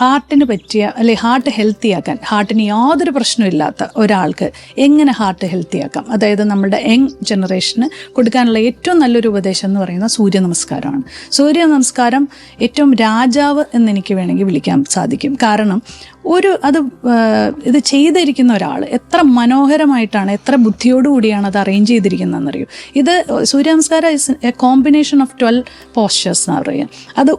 ഹാർട്ടിന് പറ്റിയ ഹാർട്ട് ഹെൽത്തിയാക്കാൻ, ഹാർട്ടിന് യാതൊരു പ്രശ്നമില്ലാത്ത ഒരാൾക്ക് എങ്ങനെ ഹാർട്ട് ഹെൽത്തിയാക്കാം, അതായത് നമ്മുടെ യങ് ജനറേഷന് കൊടുക്കാനുള്ള ഏറ്റവും നല്ലൊരു ഉപദേശം എന്ന് പറയുന്നത് സൂര്യ നമസ്കാരമാണ്. സൂര്യ നമസ്കാരം ഏറ്റവും രാജാവ് എന്നെനിക്ക് വേണമെങ്കിൽ വിളിക്കാൻ സാധിക്കും. കാരണം ഇത് ചെയ്തിരിക്കുന്ന ഒരാൾ എത്ര മനോഹരമായിട്ടാണ്, എത്ര ബുദ്ധിയോടുകൂടിയാണ് അത് അറേഞ്ച് ചെയ്തിരിക്കുന്നതെന്നറിയൂ. ഇത് സൂര്യ നമസ്കാരം ഇസ് എ കോമ്പിനേഷൻ ഓഫ് 12 പോസ്ചേഴ്സ് എന്ന് പറയുക. അത്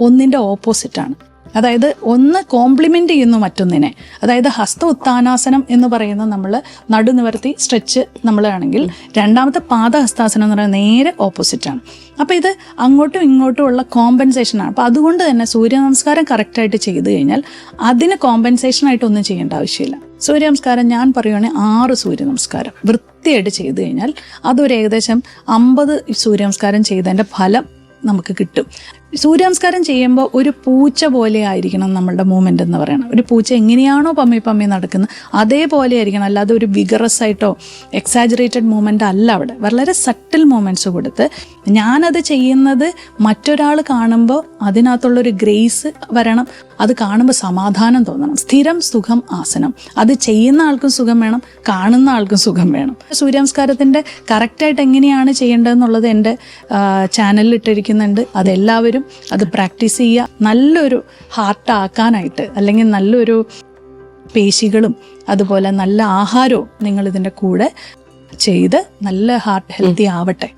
ഒന്നിൻ്റെ ഓപ്പോസിറ്റാണ്. അതായത് ഒന്ന് കോംപ്ലിമെൻ്റ് ചെയ്യുന്നു മറ്റൊന്നിനെ. അതായത് ഹസ്ത ഉത്താനാസനം എന്ന് പറയുന്നത് നമ്മൾ നടുനിവർത്തി സ്ട്രെച്ച് നമ്മളാണെങ്കിൽ, രണ്ടാമത്തെ പാദഹസ്താസനം എന്ന് പറയുന്നത് നേരെ ഓപ്പോസിറ്റാണ്. അപ്പോൾ ഇത് അങ്ങോട്ടും ഇങ്ങോട്ടും ഉള്ള കോമ്പൻസേഷനാണ്. അപ്പോൾ അതുകൊണ്ട് തന്നെ സൂര്യ നമസ്കാരം കറക്റ്റായിട്ട് ചെയ്തു കഴിഞ്ഞാൽ അതിന് കോമ്പൻസേഷനായിട്ടൊന്നും ചെയ്യേണ്ട ആവശ്യമില്ല. സൂര്യ നമസ്കാരം ഞാൻ പറയുവാണെങ്കിൽ 6 സൂര്യ നമസ്കാരം വൃത്തിയായിട്ട് ചെയ്തു കഴിഞ്ഞാൽ അതൊരു ഏകദേശം 50 സൂര്യ നമസ്കാരം ചെയ്തതിൻ്റെ ഫലം നമുക്ക് കിട്ടും. സൂര്യ നമസ്കാരം ചെയ്യുമ്പോൾ ഒരു പൂച്ച പോലെ ആയിരിക്കണം നമ്മളുടെ മൂവ്മെൻ്റ് എന്ന് പറയണം. ഒരു പൂച്ച എങ്ങനെയാണോ പമ്മി നടക്കുന്നത് അതേപോലെ ആയിരിക്കണം. അല്ലാതെ ഒരു വിഗറസ് ആയിട്ടോ എക്സാജറേറ്റഡ് മൂവ്മെൻ്റ് അല്ല. അവിടെ വളരെ സട്ടിൽ മൂവ്മെൻറ്റ്സ് കൊടുത്ത് ഞാനത് ചെയ്യുന്നത് മറ്റൊരാൾ കാണുമ്പോൾ അതിനകത്തുള്ളൊരു ഗ്രേസ് വരണം, അത് കാണുമ്പോൾ സമാധാനം തോന്നണം. സ്ഥിരം സുഖം ആസനം, അത് ചെയ്യുന്ന ആൾക്കും സുഖം വേണം, കാണുന്ന ആൾക്കും സുഖം വേണം. സൂര്യ നമസ്കാരത്തിൻ്റെ കറക്റ്റായിട്ട് എങ്ങനെയാണ് ചെയ്യേണ്ടതെന്നുള്ളത് എൻ്റെ ചാനലിൽ ഇട്ടിരിക്കുന്നുണ്ട്. അതെല്ലാവരും അത് പ്രാക്ടീസ് ചെയ്യുക. നല്ലൊരു ഹാർട്ടാക്കാനായിട്ട്, അല്ലെങ്കിൽ നല്ലൊരു പേശികളും അതുപോലെ നല്ല ആഹാരവും നിങ്ങൾ ഇതിൻ്റെ കൂടെ ചെയ്ത് നല്ല ഹാർട്ട് ഹെൽത്തി ആവട്ടെ.